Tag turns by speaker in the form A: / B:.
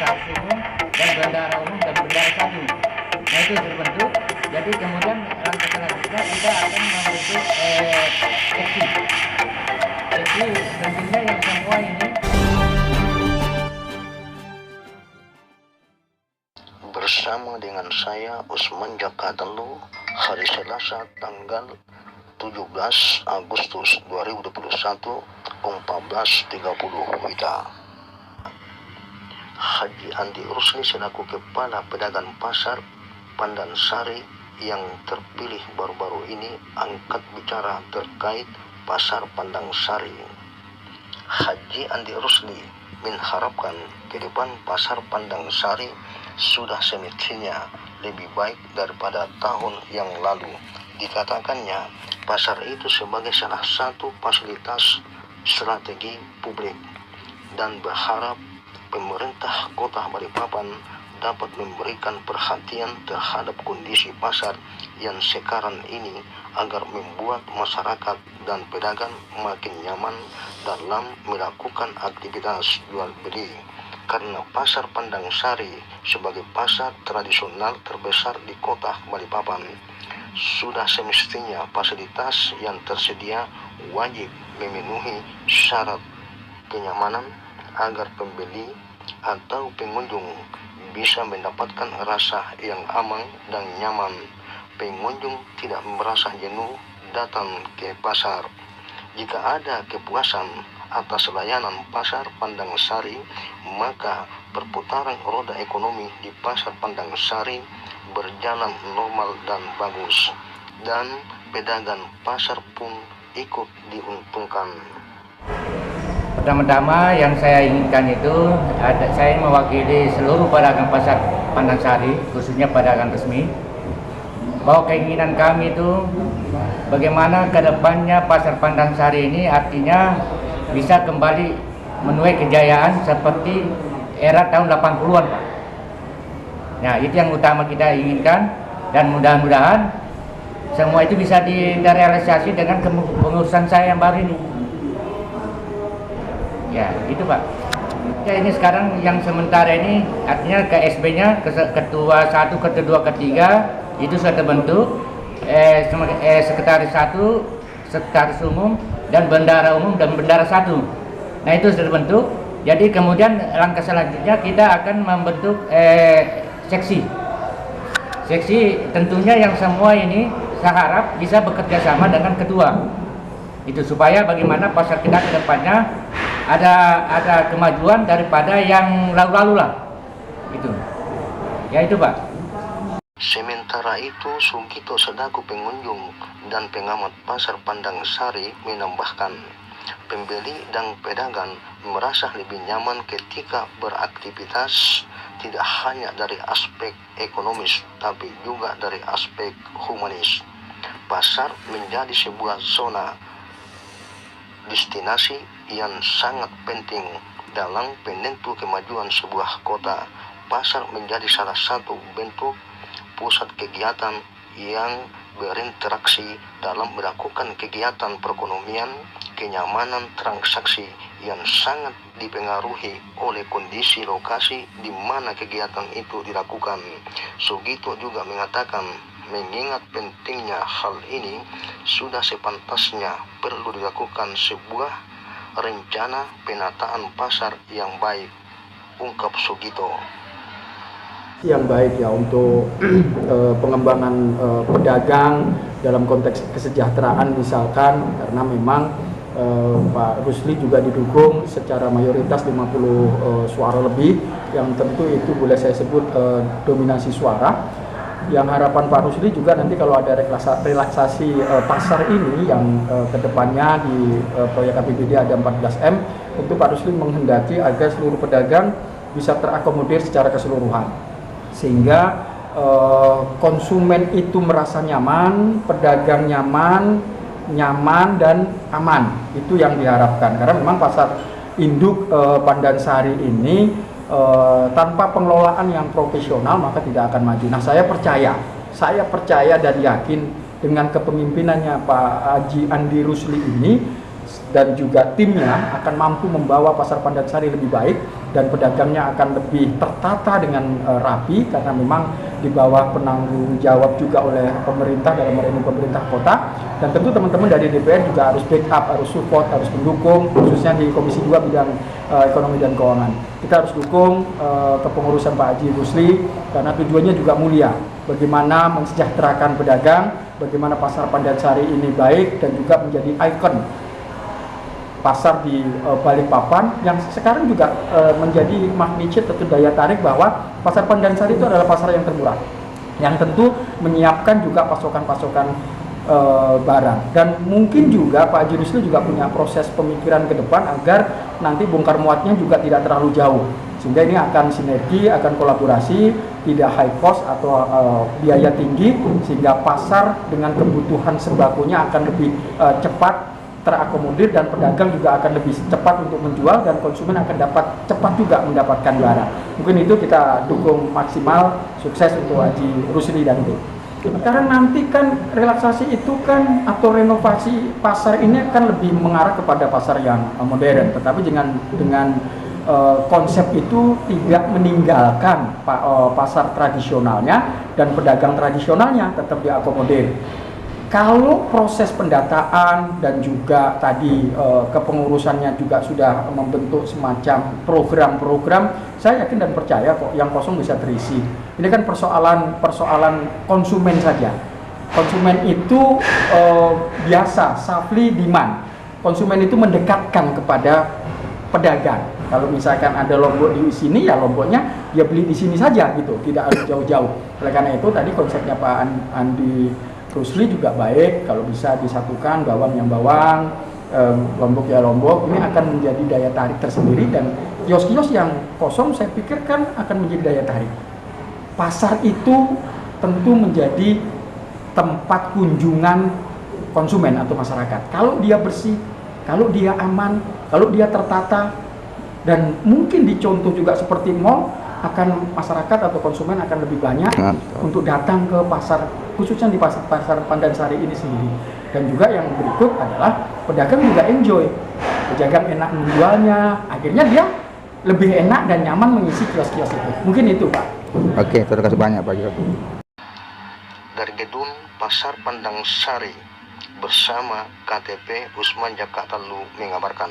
A: pasar umum dan bendara umum dan bendara satu. Nah itu terbentuk. Jadi kemudian langkah selanjutnya kita akan membentuk seksi. Seksi tentunya yang semua ini
B: bersama dengan saya Usman Jakatelu, hari Selasa tanggal 17 Agustus 2021 14.30 WITA. Haji Andi Rusli selaku Kepala Pedagang Pasar Pandansari yang terpilih baru-baru ini angkat bicara terkait Pasar Pandansari. Haji Andi Rusli mengharapkan ke depan Pasar Pandansari sudah semestinya lebih baik daripada tahun yang lalu. Dikatakannya pasar itu sebagai salah satu fasilitas strategi publik dan berharap pemerintah Kota Balikpapan dapat memberikan perhatian terhadap kondisi pasar yang sekarang ini agar membuat masyarakat dan pedagang makin nyaman dalam melakukan aktivitas jual beli. Karena Pasar Pandansari sebagai pasar tradisional terbesar di Kota Balikpapan, sudah semestinya fasilitas yang tersedia wajib memenuhi syarat kenyamanan agar pembeli atau pengunjung bisa mendapatkan rasa yang aman dan nyaman. Pengunjung tidak merasa jenuh datang ke pasar. Jika ada kepuasan atas layanan Pasar Pandansari, maka perputaran roda ekonomi di Pasar Pandansari berjalan normal dan bagus, dan pedagang pasar pun ikut diuntungkan.
A: Pertama-tama yang saya inginkan itu saya mewakili seluruh pedagang Pasar Pandansari, khususnya pedagang resmi, bahwa keinginan kami itu bagaimana ke depannya Pasar Pandansari ini artinya bisa kembali menuai kejayaan seperti era tahun 80-an, Pak. Nah, itu yang utama kita inginkan, dan mudah-mudahan semua itu bisa direalisasi dengan pengurusan saya yang baru ini. Ya, itu Pak. Ya, ini sekarang yang sementara ini artinya KSB-nya ketua 1, ketua 3 itu sudah terbentuk, sekretaris 1, sekretaris umum dan bendara umum dan bendara 1. Nah, itu sudah terbentuk. Jadi kemudian langkah selanjutnya kita akan membentuk seksi. Seksi tentunya yang semua ini saya harap bisa bekerja sama dengan ketua. Itu supaya bagaimana pasar kita ke depannya ada kemajuan daripada yang lalu-lalu lah. Itu. Ya itu, Pak.
B: Sementara itu, Sugito selaku pengunjung dan pengamat Pasar Pandansari menambahkan, pembeli dan pedagang merasa lebih nyaman ketika beraktivitas, tidak hanya dari aspek ekonomis tapi juga dari aspek humanis. Pasar menjadi sebuah zona destinasi yang sangat penting dalam penentu kemajuan sebuah kota. Pasar menjadi salah satu bentuk pusat kegiatan yang berinteraksi dalam melakukan kegiatan perekonomian, kenyamanan transaksi yang sangat dipengaruhi oleh kondisi lokasi di mana kegiatan itu dilakukan. Sugito juga mengatakan, mengingat pentingnya hal ini, sudah sepantasnya perlu dilakukan sebuah rencana penataan pasar yang baik, ungkap Sugito.
C: Yang baik ya untuk pengembangan pedagang dalam konteks kesejahteraan misalkan, karena memang Pak Rusli juga didukung secara mayoritas 50 suara lebih, yang tentu itu boleh saya sebut dominasi suara. Yang harapan Pak Rusli juga nanti kalau ada relaksasi pasar ini yang kedepannya di proyek APBD ada 14M, tentu Pak Rusli menghendaki agar seluruh pedagang bisa terakomodir secara keseluruhan, sehingga konsumen itu merasa nyaman, pedagang nyaman dan aman. Itu yang diharapkan, karena memang pasar induk Pandansari ini tanpa pengelolaan yang profesional maka tidak akan maju. Nah, saya percaya dan yakin dengan kepemimpinannya Pak Haji Andi Rusli ini, dan juga timnya akan mampu membawa Pasar Pandansari lebih baik dan pedagangnya akan lebih tertata dengan rapi, karena memang di bawah penanggung jawab juga oleh pemerintah, dalam hal ini pemerintah kota. Dan tentu teman-teman dari DPR juga harus backup, harus support, harus mendukung, khususnya di Komisi 2 bidang ekonomi dan keuangan. Kita harus dukung kepengurusan Pak Haji Rusli, karena tujuannya juga mulia. Bagaimana mensejahterakan pedagang, bagaimana Pasar Pandansari ini baik dan juga menjadi ikon pasar di Balikpapan yang sekarang juga menjadi magnitude atau daya tarik bahwa Pasar Pandansari itu adalah pasar yang termurah, yang tentu menyiapkan juga pasokan-pasokan barang. Dan mungkin juga Pak Haji Rusli juga punya proses pemikiran ke depan agar nanti bongkar muatnya juga tidak terlalu jauh, sehingga ini akan sinergi, akan kolaborasi, tidak high cost atau biaya tinggi, sehingga pasar dengan kebutuhan sembakonya akan lebih cepat terakomodir dan pedagang juga akan lebih cepat untuk menjual dan konsumen akan dapat cepat juga mendapatkan barang. Mungkin itu kita dukung maksimal, sukses untuk Haji Rusli dan tim. Sekarang nanti kan relaksasi itu kan atau renovasi pasar ini kan lebih mengarah kepada pasar yang modern, tetapi dengan konsep itu tidak meninggalkan pasar tradisionalnya dan pedagang tradisionalnya tetap diakomodir. Kalau proses pendataan dan juga tadi kepengurusannya juga sudah membentuk semacam program-program, saya yakin dan percaya kok yang kosong bisa terisi. Ini kan persoalan konsumen saja. Konsumen itu biasa, supply demand. Konsumen itu mendekatkan kepada pedagang. Kalau misalkan ada lombok di sini, ya lomboknya dia beli di sini saja gitu, tidak harus jauh-jauh. Oleh karena itu tadi konsepnya Pak Andi Rusli juga baik, kalau bisa disatukan bawang yang bawang, lombok ya lombok, ini akan menjadi daya tarik tersendiri. Dan kios-kios yang kosong saya pikir kan akan menjadi daya tarik. Pasar itu tentu menjadi tempat kunjungan konsumen atau masyarakat. Kalau dia bersih, kalau dia aman, kalau dia tertata, dan mungkin dicontoh juga seperti mall, akan masyarakat atau konsumen akan lebih banyak untuk datang ke pasar, khususnya di pasar Pandansari ini sendiri. Dan juga yang berikut adalah pedagang juga enjoy, pedagang enak menjualnya, akhirnya dia lebih enak dan nyaman mengisi kios-kios itu. Mungkin itu Pak.
D: Oke, terima kasih banyak Pak.
B: Dari gedung Pasar Pandansari bersama KTP Usman Jakarta Lu mengabarkan.